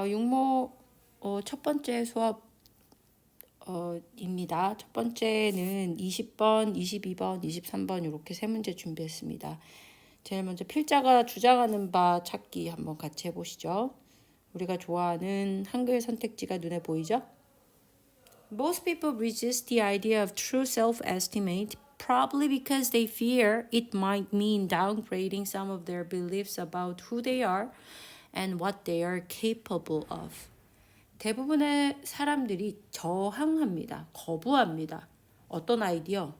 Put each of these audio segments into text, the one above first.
육모 첫 번째 수업 입니다. 첫 번째는 20번, 22번, 23번 이렇게 세 문제 준비했습니다. 제일 먼저 필자가 주장하는 바 찾기 한번 같이 해보시죠. 우리가 좋아하는 한글 선택지가 눈에 보이죠? Most people resist the idea of true self-estimate probably because they fear it might mean downgrading some of their beliefs about who they are and what they are capable of. 대부분의 사람들이 저항합니다. 거부합니다. 어떤 아이디어?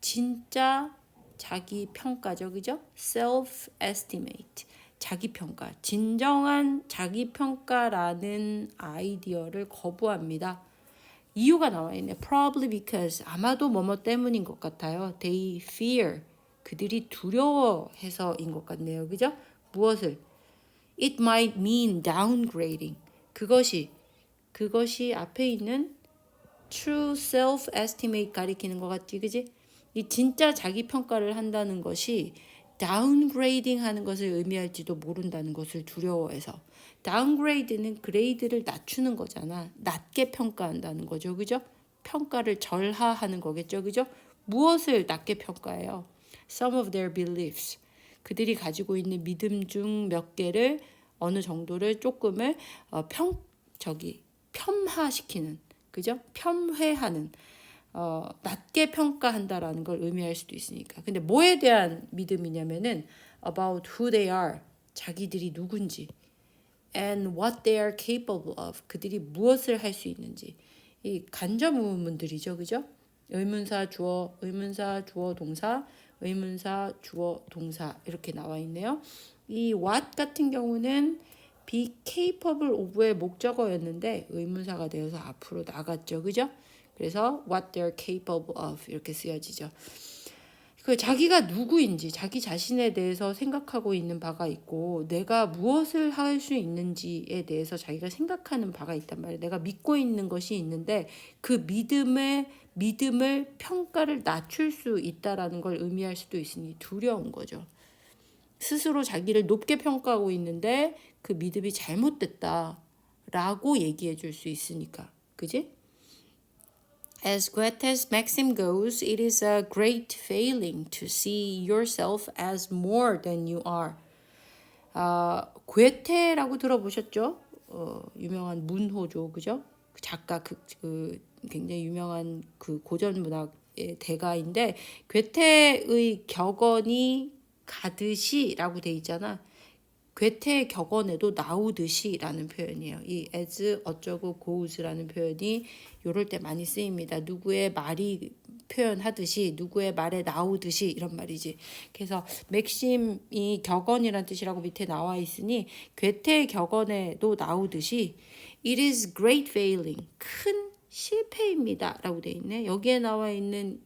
진짜 자기 평가죠. 그죠? self-estimate. 자기 평가. 진정한 자기 평가라는 아이디어를 거부합니다. 이유가 나와 있네. Probably because 아마도 뭐뭐 때문인 것 같아요. They fear. 그들이 두려워해서인 것 같네요. 그죠? 무엇을? It might mean downgrading. 그것이 앞에 있는 true self-estimate 가리키는 것 같지, 그지? 이 진짜 자기 평가를 한다는 것이 downgrading 하는 것을 의미할지도 모른다는 것을 두려워해서. downgrade는 그레이드를 낮추는 거잖아. 낮게 평가한다는 거죠, 그죠? 평가를 절하하는 거겠죠, 그죠? 무엇을 낮게 평가해요? Some of their beliefs. 그들이 가지고 있는 믿음 중 몇 개를 어느 정도를 조금을 폄하시키는, 그죠? 폄훼하는, 낮게 평가한다라는 걸 의미할 수도 있으니까. 근데 뭐에 대한 믿음이냐면은 about who they are, 자기들이 누군지, and what they are capable of, 그들이 무엇을 할 수 있는지. 이 간접 의문문들이죠, 그죠? 의문사 주어, 의문사 주어 동사, 의문사 주어 동사 이렇게 나와 있네요. 이 what 같은 경우는 be capable of의 목적어였는데 의문사가 되어서 앞으로 나갔죠. 그죠? 그래서 what they're capable of 이렇게 쓰여지죠. 그 자기가 누구인지 자기 자신에 대해서 생각하고 있는 바가 있고 내가 무엇을 할 수 있는지에 대해서 자기가 생각하는 바가 있단 말이에요. 내가 믿고 있는 것이 있는데 그 믿음을 평가를 낮출 수 있다라는 걸 의미할 수도 있으니 두려운 거죠. 스스로 자기를 높게 평가하고 있는데 그 믿음이 잘못됐다라고 얘기해 줄 수 있으니까. 그지? As Goethe's maxim goes, it is a great failing to see yourself as more than you are. 괴테라고 들어보셨죠? 유명한 문호죠, 그죠? 작가 그 굉장히 유명한 그 고전 문학의 대가인데 괴테의 격언이 가듯이라고 돼 있잖아. 괴테의 격언에도 나오듯이라는 표현이에요. 이 as 어쩌고 goes라는 표현이 이럴 때 많이 쓰입니다. 누구의 말이 표현하듯이 누구의 말에 나오듯이 이런 말이지. 그래서 맥심이 격언이란 뜻이라고 밑에 나와 있으니 괴테의 격언에도 나오듯이 it is great failing, 큰 실패입니다 라고 돼 있네. 여기에 나와 있는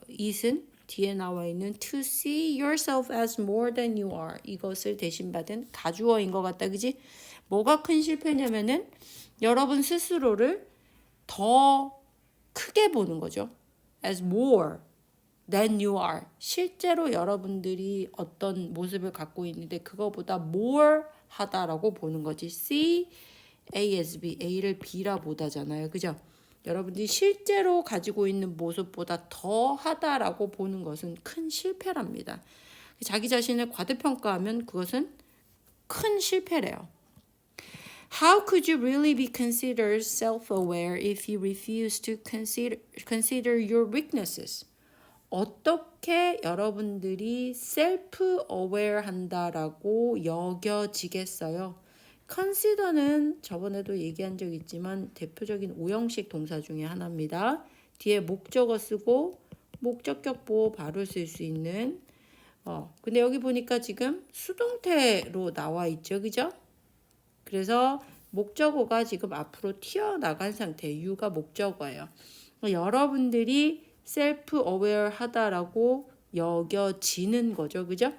it은 뒤에 나와 있는 to see yourself as more than you are, 이것을 대신받은 가주어인 것 같다. 그지? 뭐가 큰 실패냐면은 여러분 스스로를 더 크게 보는 거죠. as more than you are. 실제로 여러분들이 어떤 모습을 갖고 있는데 그거보다 more 하다라고 보는 거지. see A as B, A를 B라 보다잖아요. 그죠? 여러분들이 실제로 가지고 있는 모습보다 더 하다라고 보는 것은 큰 실패랍니다. 자기 자신을 과대평가하면 그것은 큰 실패래요. How could you really be considered self-aware if you refuse to consider your weaknesses? 어떻게 여러분들이 self-aware 한다라고 여겨지겠어요? consider는 저번에도 얘기한 적 있지만 대표적인 오형식 동사 중에 하나입니다. 뒤에 목적어 쓰고 목적격 보호 바로 쓸 수 있는 근데 여기 보니까 지금 수동태로 나와 있죠. 그죠? 그래서 목적어가 지금 앞으로 튀어나간 상태. you가 목적어예요. 여러분들이 self-aware 하다라고 여겨지는 거죠. 그죠?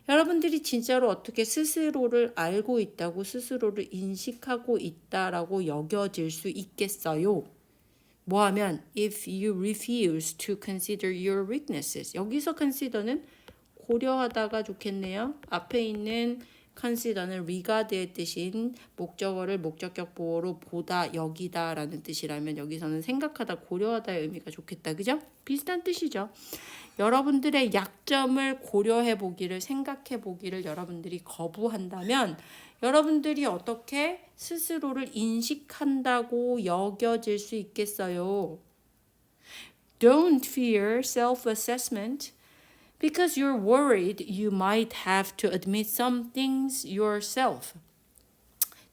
여러분들이 진짜로 어떻게 스스로를 알고 있다고 스스로를 인식하고 있다라고 여겨질 수 있겠어요? 뭐하면 if you refuse to consider your weaknesses. 여기서 consider는 고려하다가 좋겠네요. 앞에 있는 consider는 regard의 뜻인 목적어를 목적격 보어로 보다, 여기다 라는 뜻이라면 여기서는 생각하다, 고려하다의 의미가 좋겠다. 그죠? 비슷한 뜻이죠. 여러분들의 약점을 고려해 보기를, 생각해 보기를 여러분들이 거부한다면 여러분들이 어떻게 스스로를 인식한다고 여겨질 수 있겠어요? Don't fear self-assessment because you're worried you might have to admit some things yourself.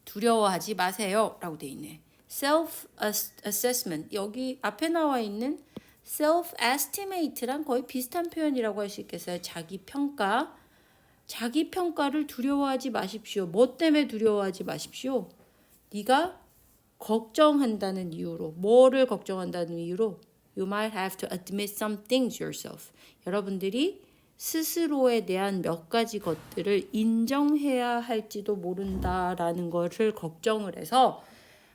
두려워하지 마세요 라고 돼 있네. self-assessment, 여기 앞에 나와 있는 self-estimate랑 거의 비슷한 표현이라고 할 수 있겠어요. 자기 평가. 자기 평가를 두려워하지 마십시오. 뭐 때문에 두려워하지 마십시오? 네가 걱정한다는 이유로, 뭐를 걱정한다는 이유로 You might have to admit some things yourself. 여러분들이 스스로에 대한 몇 가지 것들을 인정해야 할지도 모른다라는 것을 걱정을 해서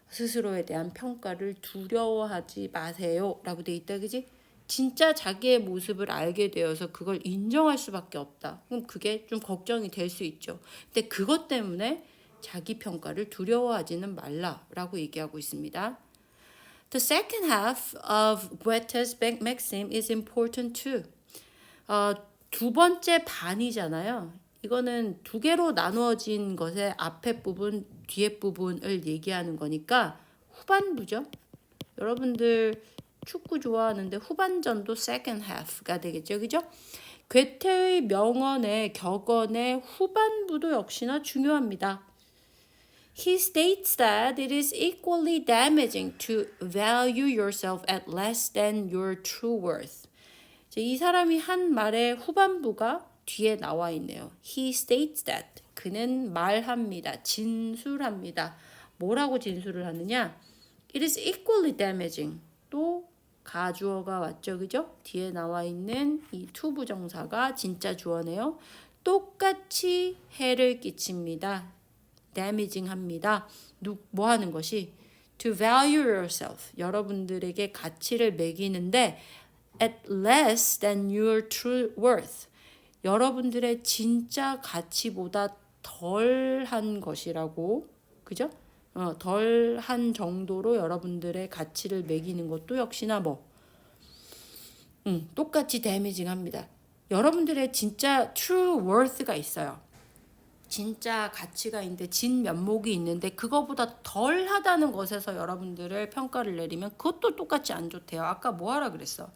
스스로에 대한 평가를 두려워하지 마세요 라고 돼 있다. 그지? 진짜 자기의 모습을 알게 되어서 그걸 인정할 수밖에 없다. 그럼 그게 좀 걱정이 될 수 있죠. 근데 그것 때문에 자기 평가를 두려워하지는 말라라고 얘기하고 있습니다. The second half of Goethe's maxim is important too. 두 번째 반이잖아요. 이거는 두 개로 나누어진 것의 앞에 부분, 뒤에 부분을 얘기하는 거니까 후반부죠. 여러분들 축구 좋아하는데 후반전도 second half가 되겠죠. 그죠? 괴테의 명언의 격언의 후반부도 역시나 중요합니다. He states that it is equally damaging to value yourself at less than your true worth. 이 사람이 한 말의 후반부가 뒤에 나와 있네요. He states that. 그는 말합니다. 진술합니다. 뭐라고 진술을 하느냐? It is equally damaging. 또 가주어가 왔죠. 그죠? 뒤에 나와 있는 이 to 부정사가 진짜 주어네요. 똑같이 해를 끼칩니다. damaging 합니다. 뭐 하는 것이? To value yourself. 여러분들에게 가치를 매기는데 at less than your true worth. 여러분들의 진짜 가치보다 덜한 것이라고. 그죠? 덜한 정도로 여러분들의 가치를 매기는 것도 역시나 똑같이 damaging 합니다. 여러분들의 진짜 true worth가 있어요. 진짜 가치가 있는데, 진 면목이 있는데 그거보다 덜하다는 것에서 여러분들을 평가를 내리면 그것도 똑같이 안 좋대요. 아까 뭐 하라 그랬어?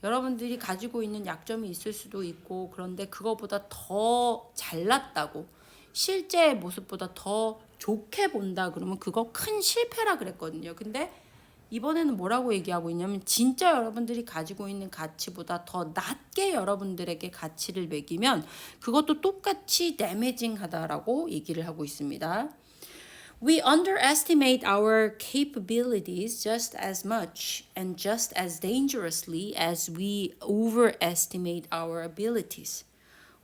여러분들이 가지고 있는 약점이 있을 수도 있고, 그런데 그거보다 더 잘났다고, 실제의 모습보다 더 좋게 본다 그러면 그거 큰 실패라 그랬거든요. 근데 이번에는 뭐라고 얘기하고 있냐면 진짜 여러분들이 가지고 있는 가치보다 더 낮게 여러분들에게 가치를 매기면 그것도 똑같이 damaging하다라고 얘기를 하고 있습니다. We underestimate our capabilities just as much and just as dangerously as we overestimate our abilities.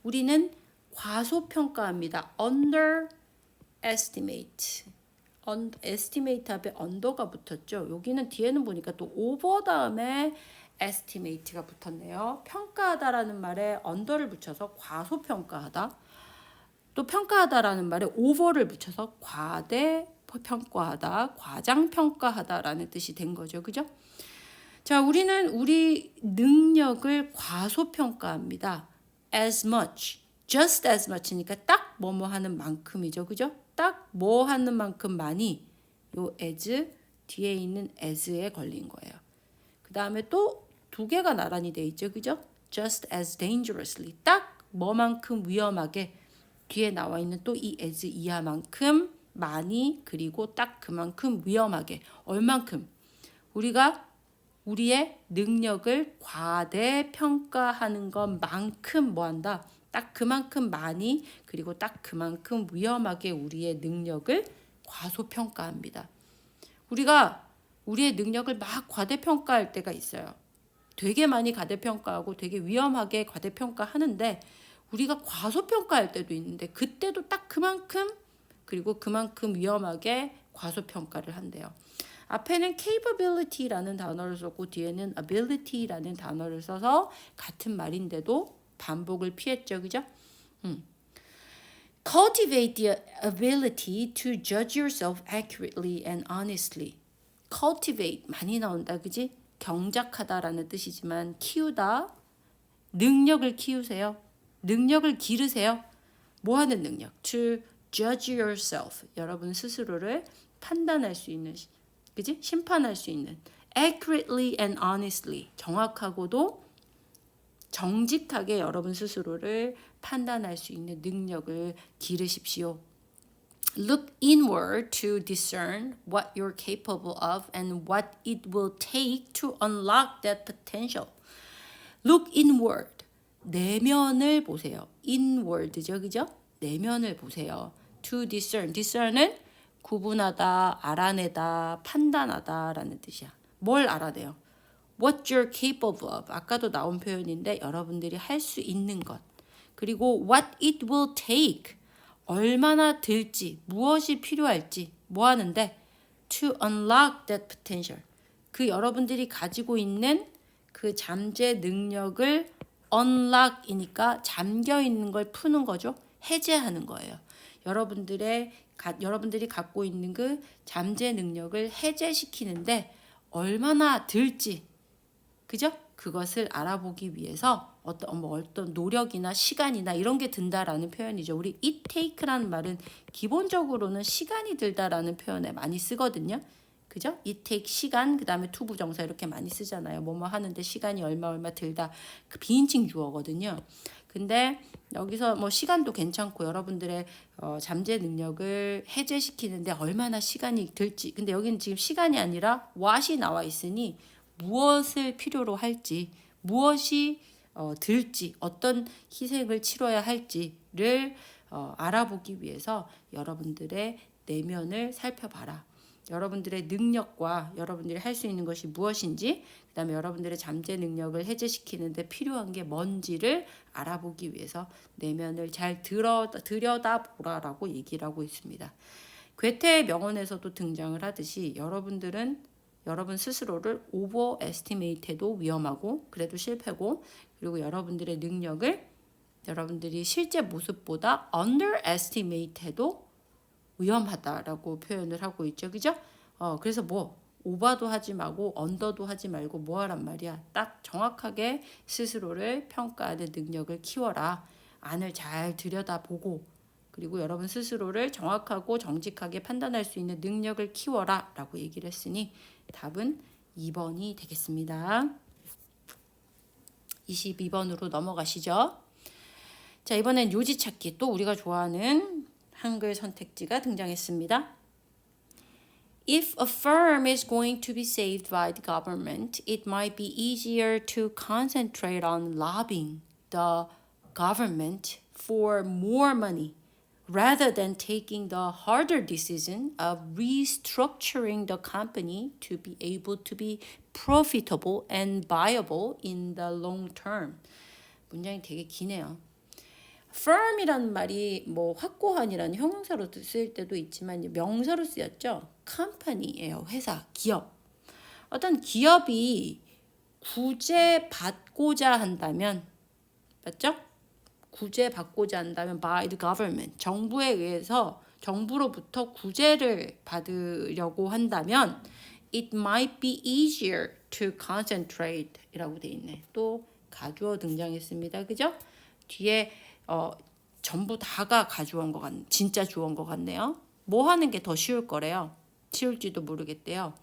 우리는 과소평가합니다. underestimate. estimate 앞에 under가 붙었죠. 여기는 뒤에는 보니까 또 over 다음에 estimate가 붙었네요. 평가하다라는 말에 under를 붙여서 과소평가하다. 또 평가하다라는 말에 over를 붙여서 과대 평가하다, 과장 평가하다라는 뜻이 된 거죠. 그죠? 자, 우리는 우리 능력을 과소평가합니다. as much, just as much니까 딱 뭐뭐 하는 만큼이죠. 그죠? 딱 뭐 하는 만큼 많이, 요 as 뒤에 있는 as에 걸린 거예요. 그 다음에 또 두 개가 나란히 돼 있죠. 그죠? just as dangerously, 딱 뭐만큼 위험하게, 뒤에 나와 있는 또 이 as 이하만큼 많이, 그리고 딱 그만큼 위험하게. 얼만큼? 우리가 우리의 능력을 과대평가하는 것만큼 뭐한다? 딱 그만큼 많이, 그리고 딱 그만큼 위험하게 우리의 능력을 과소평가합니다. 우리가 우리의 능력을 막 과대평가할 때가 있어요. 되게 많이 과대평가하고 되게 위험하게 과대평가하는데 우리가 과소평가할 때도 있는데 그때도 딱 그만큼, 그리고 그만큼 위험하게 과소평가를 한대요. 앞에는 capability라는 단어를 썼고 뒤에는 ability라는 단어를 써서 같은 말인데도 반복을 피했죠. 그죠? Cultivate the ability to judge yourself accurately and honestly. Cultivate 많이 나온다, 그지? 경작하다라는 뜻이지만 키우다, 능력을 키우세요. 능력을 기르세요. 뭐 하는 능력? To judge yourself. 여러분 스스로를 판단할 수 있는, 그지? 심판할 수 있는. Accurately and honestly. 정확하고도 정직하게 여러분 스스로를 판단할 수 있는 능력을 기르십시오. Look inward to discern what you're capable of and what it will take to unlock that potential. Look inward. 내면을 보세요. inward죠, 그죠? 내면을 보세요. To discern. discern은 구분하다, 알아내다, 판단하다라는 뜻이야. 뭘 알아내요? What you're capable of. 아까도 나온 표현인데 여러분들이 할 수 있는 것. 그리고 what it will take. 얼마나 들지, 무엇이 필요할지, 뭐 하는데 to unlock that potential. 그 여러분들이 가지고 있는 그 잠재 능력을 unlock이니까 잠겨 있는 걸 푸는 거죠. 해제하는 거예요. 여러분들이 갖고 있는 그 잠재 능력을 해제시키는데 얼마나 들지, 그죠? 그것을 알아보기 위해서 어떤 노력이나 시간이나 이런 게 든다라는 표현이죠. 우리 it take라는 말은 기본적으로는 시간이 들다라는 표현에 많이 쓰거든요. 그죠? it take 시간, 그 다음에 to 부정사 이렇게 많이 쓰잖아요. 뭐뭐 하는데 시간이 얼마 들다. 그 비인칭 주어거든요. 근데 여기서 뭐 시간도 괜찮고 여러분들의 잠재 능력을 해제시키는데 얼마나 시간이 들지. 근데 여기는 지금 시간이 아니라 what이 나와 있으니 무엇을 필요로 할지, 무엇이 들지, 어떤 희생을 치러야 할지를 알아보기 위해서 여러분들의 내면을 살펴봐라. 여러분들의 능력과 여러분들이 할 수 있는 것이 무엇인지, 그 다음에 여러분들의 잠재 능력을 해제시키는데 필요한 게 뭔지를 알아보기 위해서 내면을 잘 들여다보라라고 얘기를 하고 있습니다. 괴테의 명언에서도 등장을 하듯이 여러분 스스로를 overestimate해도 위험하고 그래도 실패고, 그리고 여러분들의 능력을 여러분들이 실제 모습보다 underestimate해도 위험하다라고 표현을 하고 있죠. 그죠? 그래서 뭐 오버도 하지 말고 언더도 하지 말고 뭐 하란 말이야. 딱 정확하게 스스로를 평가하는 능력을 키워라. 안을 잘 들여다보고, 그리고 여러분 스스로를 정확하고 정직하게 판단할 수 있는 능력을 키워라 라고 얘기를 했으니 답은 2번이 되겠습니다. 22번으로 넘어가시죠. 자, 이번엔 요지 찾기, 또 우리가 좋아하는 한글 선택지가 등장했습니다. If a firm is going to be saved by the government, it might be easier to concentrate on lobbying the government for more money rather than taking the harder decision of restructuring the company to be able to be profitable and viable in the long term. 문장이 되게 기네요. firm이라는 말이 뭐 확고한이라는 형용사로 쓰일 때도 있지만 명사로 쓰였죠. company예요. 회사, 기업. 어떤 기업이 구제받고자 한다면, 맞죠? 구제받고자 한다면 by the government, 정부에 의해서 정부로부터 구제를 받으려고 한다면 it might be easier to concentrate 이라고 돼 있네. 또 가주어 등장했습니다. 그죠? 뒤에 전부 다가 가져온 것 같네. 진짜 주어인 것 같네요. 뭐 하는 게 더 쉬울 거래요? 쉬울지도 모르겠대요.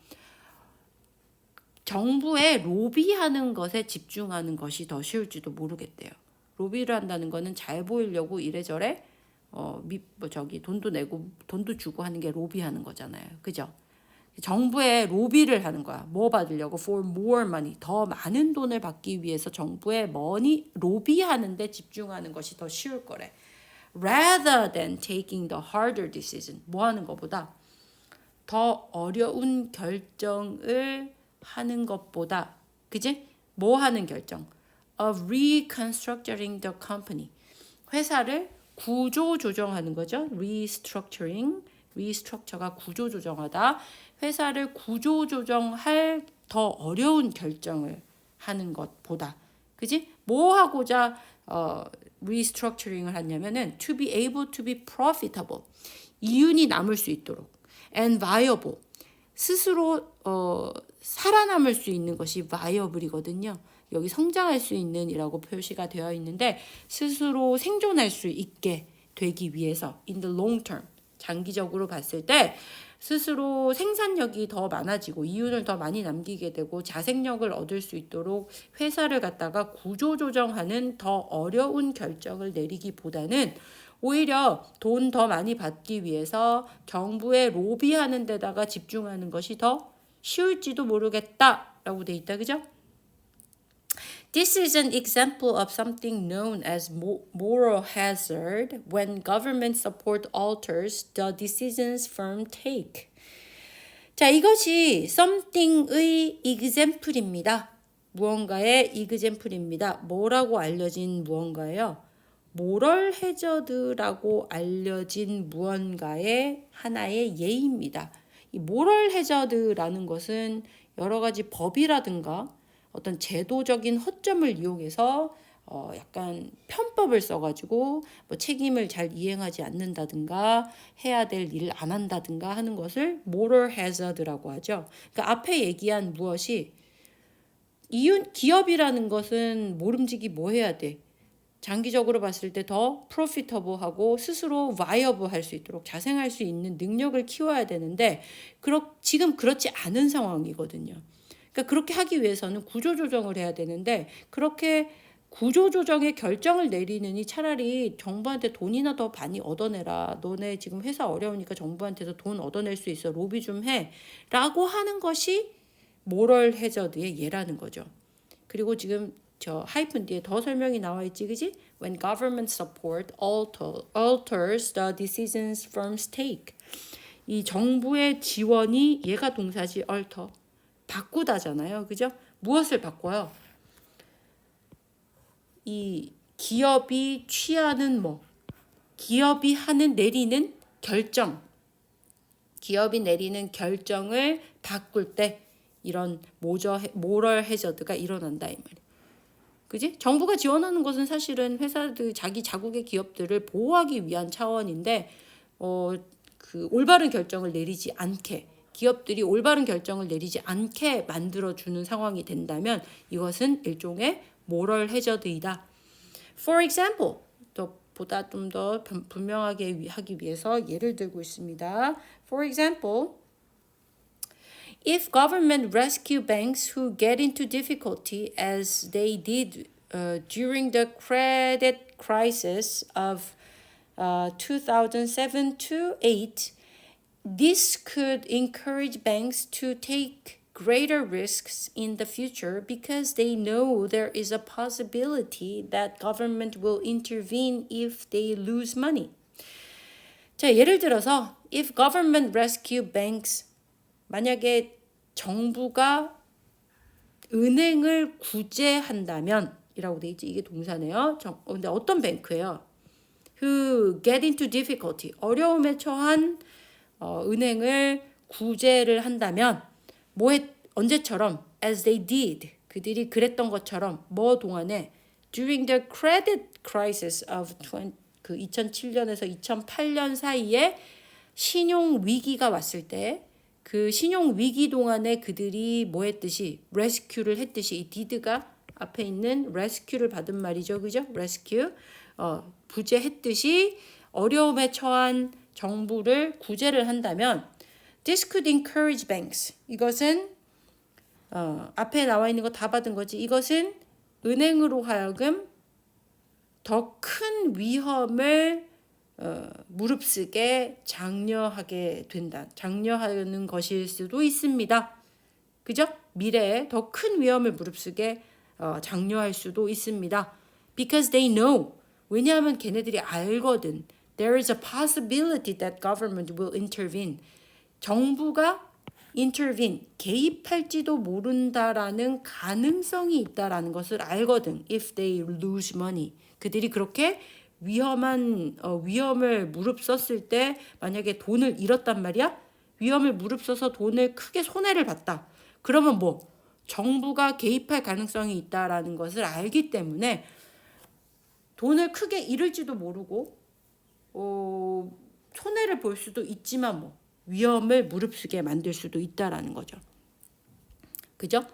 정부에 로비하는 것에 집중하는 것이 더 쉬울지도 모르겠대요. 로비를 한다는 거는 잘 보이려고 이래저래 돈도 내고 돈도 주고 하는 게 로비하는 거잖아요. 그죠? 정부에 로비를 하는 거야. 뭐 받으려고? For more money. 더 많은 돈을 받기 위해서 정부에 로비하는데 집중하는 것이 더 쉬울 거래. Rather than taking the harder decision. 뭐 하는 것보다 더 어려운 결정을 하는 것보다, 그지? 뭐 하는 결정? Of reconstructing the company. 회사를 구조 조정하는 거죠. Restructuring. 리스트럭처가 구조 조정하다. 회사를 구조 조정할 더 어려운 결정을 하는 것보다, 그지? 뭐 하고자 restructuring을 하냐면은 to be able to be profitable. 이윤이 남을 수 있도록 and viable. 스스로 살아남을 수 있는 것이 viable이거든요. 여기 성장할 수 있는이라고 표시가 되어 있는데 스스로 생존할 수 있게 되기 위해서 in the long term 장기적으로 봤을 때 스스로 생산력이 더 많아지고 이윤을 더 많이 남기게 되고 자생력을 얻을 수 있도록 회사를 갖다가 구조조정하는 더 어려운 결정을 내리기보다는 오히려 돈 더 많이 받기 위해서 정부에 로비하는 데다가 집중하는 것이 더 쉬울지도 모르겠다라고 돼 있다. 그죠? This is an example of something known as moral hazard when government support alters the decisions firms take. 자, 이것이 something의 example입니다. 무언가의 example입니다. 뭐라고 알려진 무언가예요? moral hazard라고 알려진 무언가의 하나의 예입니다. 이 moral hazard라는 것은 여러 가지 법이라든가 어떤 제도적인 허점을 이용해서 약간 편법을 써가지고 뭐 책임을 잘 이행하지 않는다든가 해야 될 일을 안 한다든가 하는 것을 moral hazard라고 하죠. 그러니까 앞에 얘기한 무엇이 기업이라는 것은 모름지기 뭐 해야 돼? 장기적으로 봤을 때 더 프로피터블하고 스스로 viable 할 수 있도록 자생할 수 있는 능력을 키워야 되는데 지금 그렇지 않은 상황이거든요. 그러니까 그렇게 하기 위해서는 구조조정을 해야 되는데 그렇게 구조조정의 결정을 내리느니 차라리 정부한테 돈이나 더 많이 얻어내라. 너네 지금 회사 어려우니까 정부한테서 돈 얻어낼 수 있어. 로비 좀 해. 라고 하는 것이 모럴 해저드의 예라는 거죠. 그리고 지금 저 하이픈 뒤에 더 설명이 나와 있지, 그지? When government support alters the decisions firms take. 이 정부의 지원이 얘가 동사지 alter. 바꾸다잖아요. 그죠? 무엇을 바꿔요? 이 기업이 취하는 기업이 내리는 결정. 기업이 내리는 결정을 바꿀 때 이런 모럴 해저드가 일어난다 이 말이에요. 그지? 정부가 지원하는 것은 사실은 회사들 자기 자국의 기업들을 보호하기 위한 차원인데 그 올바른 결정을 내리지 않게 기업들이 올바른 결정을 내리지 않게 만들어주는 상황이 된다면 이것은 일종의 모럴 해저드이다. For example, 보다 좀 더 분명하게 하기 위해서 예를 들고 있습니다. For example, if government rescue banks who get into difficulty as they did during the credit crisis of 2007 to 8, this could encourage banks to take greater risks in the future because they know there is a possibility that government will intervene if they lose money. 자, 예를 들어서 if government rescue banks 만약에 정부가 은행을 구제한다면 이라고 돼 있지. 이게 동사네요. 근데 어떤 뱅크예요? Who get into difficulty. 어려움에 처한 은행을 구제를 한다면 언제처럼 as they did. 그들이 그랬던 것처럼 동안에 during the credit crisis of 2007년에서 2008년 사이에 신용 위기가 왔을 때 그 신용 위기 동안에 그들이 했듯이 rescue를 했듯이 이 did가 앞에 있는 rescue를 받은 말이죠. 그죠? rescue. 구제했듯이 어려움에 처한 정부를 구제를 한다면 this could encourage banks. 이것은 앞에 나와 있는 거 다 받은 거지. 이것은 은행으로 하여금 더 큰 위험을 무릅쓰게 장려하게 된다. 장려하는 것일 수도 있습니다. 그죠? 미래에 더 큰 위험을 무릅쓰게 장려할 수도 있습니다. Because they know. 왜냐하면 걔네들이 알거든. There is a possibility that government will intervene. 정부가 intervene, 개입할지도 모른다라는 가능성이 있다라는 것을 알거든. If they lose money. 그들이 그렇게 위험을 무릅썼을 때 만약에 돈을 잃었단 말이야. 위험을 무릅써서 돈을 크게 손해를 봤다. 그러면 정부가 개입할 가능성이 있다라는 것을 알기 때문에 돈을 크게 잃을지도 모르고 손해를 볼 수도 있지만 뭐 위험을 무릅쓰게 만들 수도 있다라는 거죠. 그죠?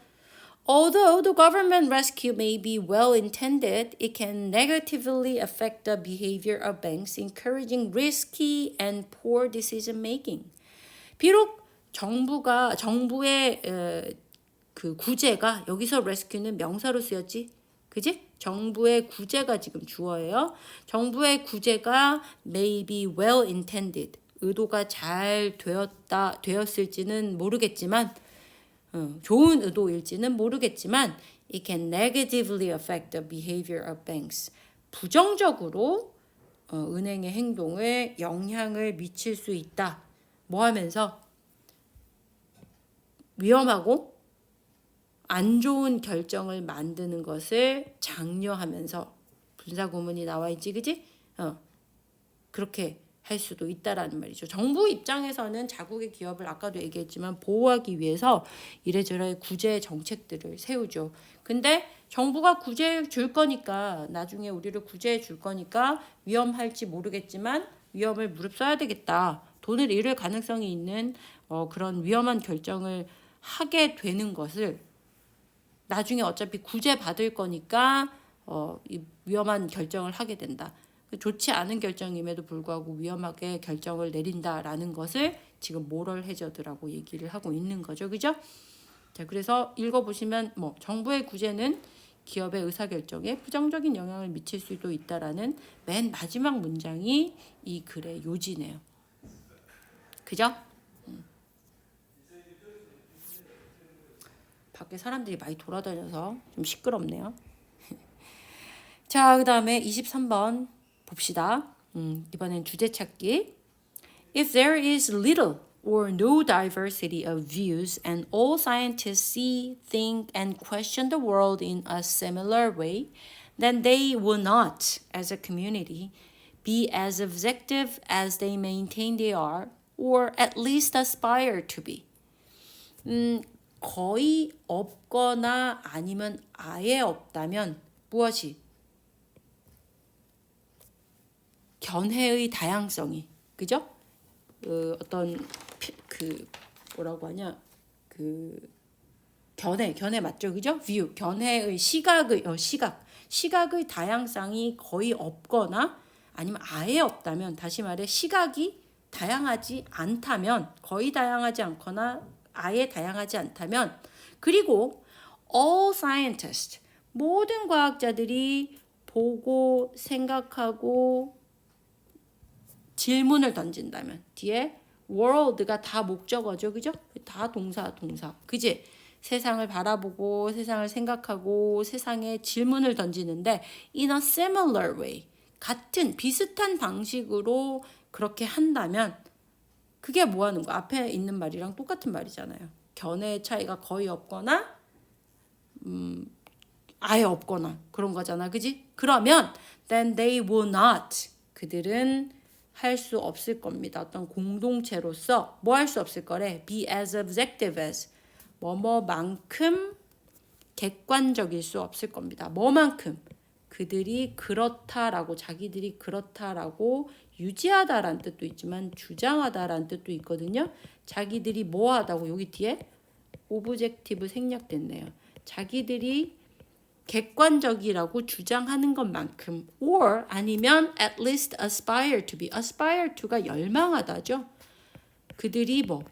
Although the government rescue may be well intended, it can negatively affect the behavior of banks, encouraging risky and poor decision making. 비록 정부의 그 구제가 여기서 rescue는 명사로 쓰였지, 그지? 정부의 구제가 지금 주어예요. 정부의 구제가 may be well intended, 의도가 잘 되었을지는 모르겠지만. 좋은 의도일지는 모르겠지만 it can negatively affect the behavior of banks. 부정적으로 은행의 행동에 영향을 미칠 수 있다. 뭐 하면서? 위험하고 안 좋은 결정을 만드는 것을 장려하면서 분사구문이 나와 있지, 그지? 그렇게 할 수도 있다라는 말이죠. 정부 입장에서는 자국의 기업을 아까도 얘기했지만 보호하기 위해서 이래저래 구제 정책들을 세우죠. 근데 정부가 구제해 줄 거니까 나중에 우리를 구제해 줄 거니까 위험할지 모르겠지만 위험을 무릅써야 되겠다. 돈을 잃을 가능성이 있는 그런 위험한 결정을 하게 되는 것을 나중에 어차피 구제 받을 거니까 이 위험한 결정을 하게 된다. 좋지 않은 결정임에도 불구하고 위험하게 결정을 내린다라는 것을 지금 모럴 해저드라고 얘기를 하고 있는 거죠. 그죠? 자, 그래서 읽어보시면 뭐 정부의 구제는 기업의 의사결정에 부정적인 영향을 미칠 수도 있다라는 맨 마지막 문장이 이 글의 요지네요. 그죠? 밖에 사람들이 많이 돌아다녀서 좀 시끄럽네요. 자, 그 다음에 23번 봅시다. 이번엔 주제 찾기. If there is little or no diversity of views and all scientists see, think, and question the world in a similar way, then they will not, as a community, be as objective as they maintain they are, or at least aspire to be. 거의 없거나 아니면 아예 없다면 무엇이? 견해의 다양성이, 그죠? 어떤 뭐라고 하냐? 견해 맞죠, 그죠? view, 견해의 시각의 다양성이 거의 없거나 아니면 아예 없다면, 다시 말해 시각이 다양하지 않다면, 거의 다양하지 않거나 아예 다양하지 않다면, 그리고 all scientists, 모든 과학자들이 보고 생각하고 질문을 던진다면, 뒤에 world가 다 목적어죠, 그죠? 다 동사, 그지? 세상을 바라보고 세상을 생각하고 세상에 질문을 던지는데 in a similar way, 같은 비슷한 방식으로 그렇게 한다면 그게 뭐 하는 거야? 앞에 있는 말이랑 똑같은 말이잖아요. 견해의 차이가 거의 없거나 아예 없거나 그런 거잖아, 그지? 그러면 then they will not, 그들은 할 수 없을 겁니다. 어떤 공동체로서 뭐 할 수 없을 거래? be as objective as, 뭐뭐만큼 객관적일 수 없을 겁니다. 뭐만큼? 그들이 그렇다라고, 자기들이 그렇다라고 유지하다라는 뜻도 있지만 주장하다라는 뜻도 있거든요. 자기들이 뭐하다고, 여기 뒤에 오브젝티브 생략됐네요. 자기들이 객관적이라고 주장하는 것만큼, or 아니면 at least aspire to be, aspire to가 열망하다죠. 그들이 뭐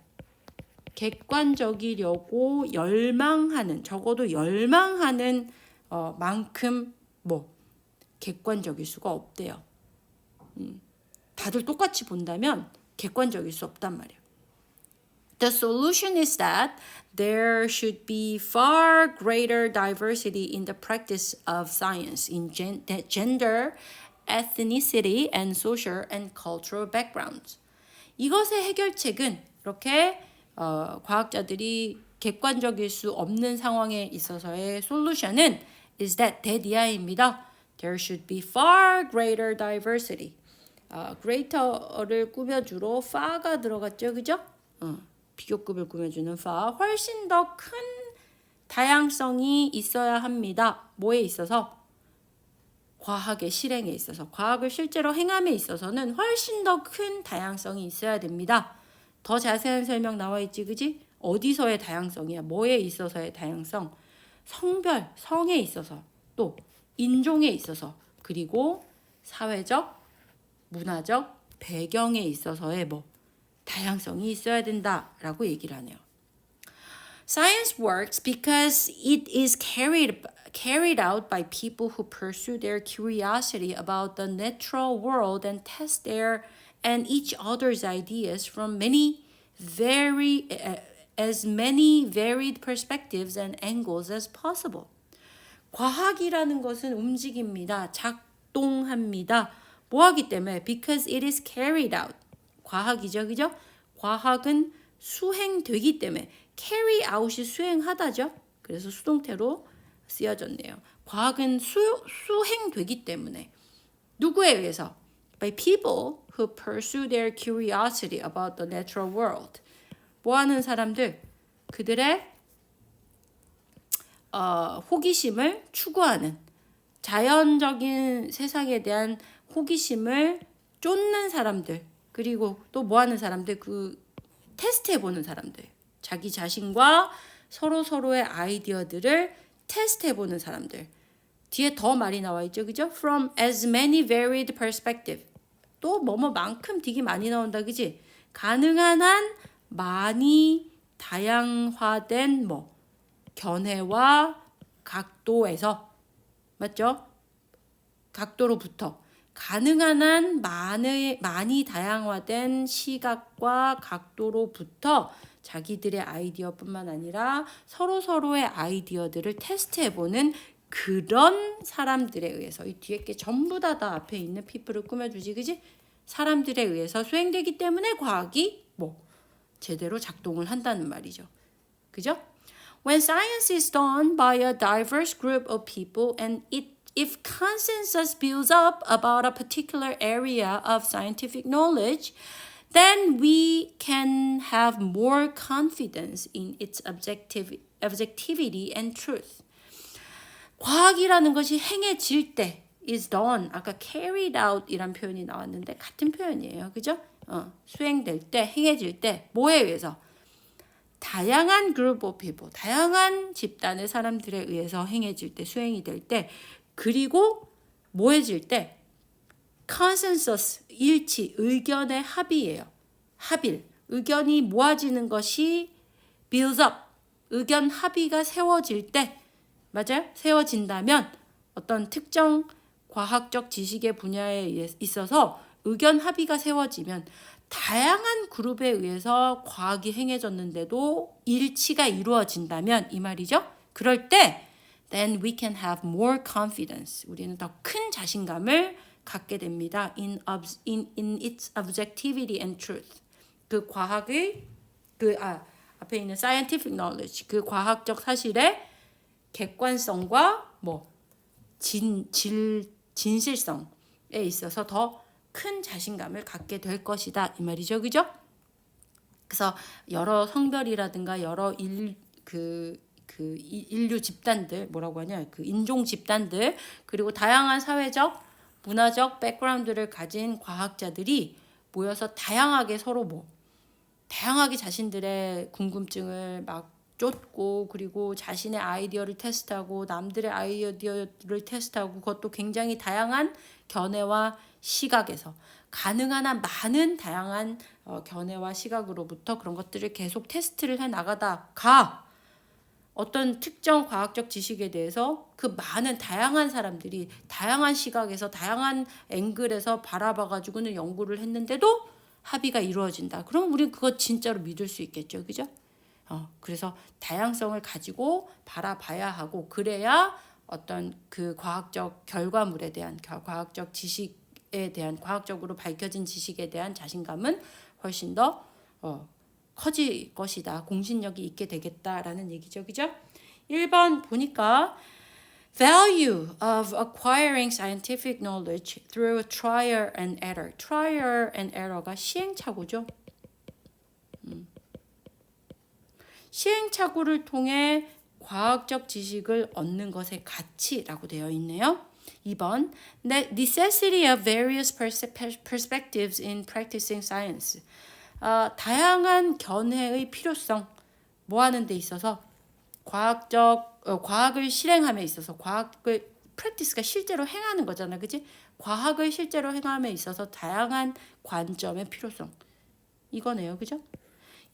객관적이려고 열망하는, 적어도 열망하는 만큼 뭐 객관적일 수가 없대요. 다들 똑같이 본다면 객관적일 수 없단 말이에요. The solution is that there should be far greater diversity in the practice of science in gender, ethnicity, and social and cultural backgrounds. 이것의 해결책은 이렇게 과학자들이 객관적일 수 없는 상황에 있어서의 솔루션은 is that 대디아입니다. There should be far greater diversity. greater를 꾸며주러 far가 들어갔죠, 그죠? 비교급을 꾸며주는 far. 훨씬 더 큰 다양성이 있어야 합니다. 뭐에 있어서? 과학의 실행에 있어서 과학을 실제로 행함에 있어서는 훨씬 더 큰 다양성이 있어야 됩니다. 더 자세한 설명 나와 있지, 그지? 어디서의 다양성이야? 뭐에 있어서의 다양성? 성별, 성에 있어서, 또 인종에 있어서, 그리고 사회적, 문화적 배경에 있어서의 다양성이 있어야 된다라고 얘기를 하네요. Science works because it is carried out by people who pursue their curiosity about the natural world and test their and each other's ideas from as many varied perspectives and angles as possible. 과학이라는 것은 움직입니다. 작동합니다. 뭐하기 때문에? Because it is carried out. 과학이죠, 그죠? 과학은 수행되기 때문에 carry out이 수행하다죠. 그래서 수동태로 쓰여졌네요. 과학은 수행되기 때문에 누구에 의해서? By people who pursue their curiosity about the natural world. 뭐하는 사람들? 그들의 호기심을 추구하는, 자연적인 세상에 대한 호기심을 쫓는 사람들, 그리고 또 뭐하는 사람들? 테스트해보는 사람들, 자기 자신과 서로의 아이디어들을 테스트해보는 사람들. 뒤에 더 말이 나와 있죠, 그죠? From as many varied perspectives. 또 뭐뭐만큼 되게 많이 나온다, 그지? 가능한 한 많이 다양화된 견해와 각도에서, 맞죠? 각도로부터 가능한 한 많이 다양화된 시각과 각도로부터 자기들의 아이디어뿐만 아니라 서로의 아이디어들을 테스트해보는 그런 사람들에 의해서, 이 뒤에 게 전부 다 앞에 있는 people을 꾸며주지, 그지? 사람들에 의해서 수행되기 때문에 과학이 제대로 작동을 한다는 말이죠. 그죠? When science is done by a diverse group of people and if consensus builds up about a particular area of scientific knowledge, then we can have more confidence in its objectivity and truth. 과학이라는 것이 행해질 때 is done. 아까 carried out 이란 표현이 나왔는데 같은 표현이에요. 그죠? 수행될 때, 행해질 때 뭐에 의해서? 다양한 group of people, 다양한 집단의 사람들에 의해서 행해질 때, 수행이 될 때, 그리고 모여질 때 consensus, 일치, 의견의 합의예요. 합일, 의견이 모아지는 것이 builds up, 의견 합의가 세워질 때, 맞아요? 세워진다면 어떤 특정 과학적 지식의 분야에 있어서 의견 합의가 세워지면 다양한 그룹에 의해서 과학이 행해졌는데도 일치가 이루어진다면 이 말이죠. 그럴 때 then we can have more confidence. 우리는 더 큰 자신감을 갖게 됩니다. in its objectivity and truth. 그 과학의 앞에 있는 scientific knowledge, 그 과학적 사실의 객관성과 진실성에 있어서 더 큰 자신감을 갖게 될 것이다 이 말이죠, 그죠? 그래서 여러 성별이라든가 여러 인류 집단들, 뭐라고 하냐, 그 인종 집단들, 그리고 다양한 사회적, 문화적 백그라운드를 가진 과학자들이 모여서 다양하게 서로 다양하게 자신들의 궁금증을 쫓고, 그리고 자신의 아이디어를 테스트하고 남들의 아이디어를 테스트하고, 그것도 굉장히 다양한 견해와 시각에서 가능한 한 많은 다양한 견해와 시각으로부터 그런 것들을 계속 테스트를 해 나가다가 어떤 특정 과학적 지식에 대해서 그 많은 다양한 사람들이 다양한 시각에서 다양한 앵글에서 바라봐가지고는 연구를 했는데도 합의가 이루어진다. 그럼 우리는 그거 진짜로 믿을 수 있겠죠, 그죠? 그래서 다양성을 가지고 바라봐야 하고, 그래야 어떤 그 과학적 결과물에 대한, 과학적 지식에 대한, 과학적으로 밝혀진 지식에 대한 자신감은 훨씬 더 커질 것이다. 공신력이 있게 되겠다라는 얘기죠. 그죠? 1번 보니까 Value of acquiring scientific knowledge through trial and error. Trial and error가 시행착오죠. 시행착오를 통해 과학적 지식을 얻는 것의 가치라고 되어 있네요. 2번 necessity of various perspectives in practicing science. 다양한 견해의 필요성 뭐 하는 데 있어서 과학을 실행함에 있어서 과학을 practice가 실제로 행하는 거잖아. 그치? 과학을 실제로 행함에 있어서 다양한 관점의 필요성. 이거네요. 그죠?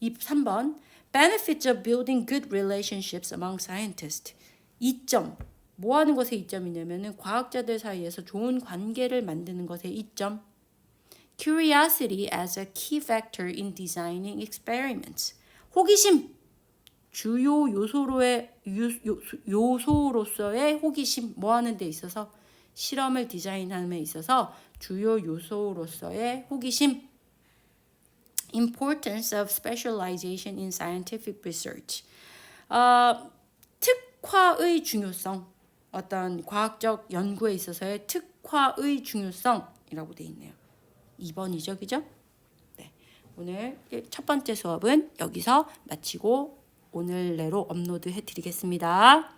3번 benefits of building good relationships among scientists. 이점. 뭐 하는 것에 이점이냐면은 과학자들 사이에서 좋은 관계를 만드는 것에 이점. Curiosity as a key factor in designing experiments. 호기심. 주요 요소로서의 호기심. 뭐 하는 데 있어서 실험을 디자인함에 있어서 주요 요소로서의 호기심. Importance of specialization in scientific research. 특화의 중요성. 어떤 과학적 연구에 있어서의 특화의 중요성이라고 되어 있네요. 2번이죠. 그죠? 네. 오늘 첫 번째 수업은 여기서 마치고 오늘 내로 업로드 해드리겠습니다.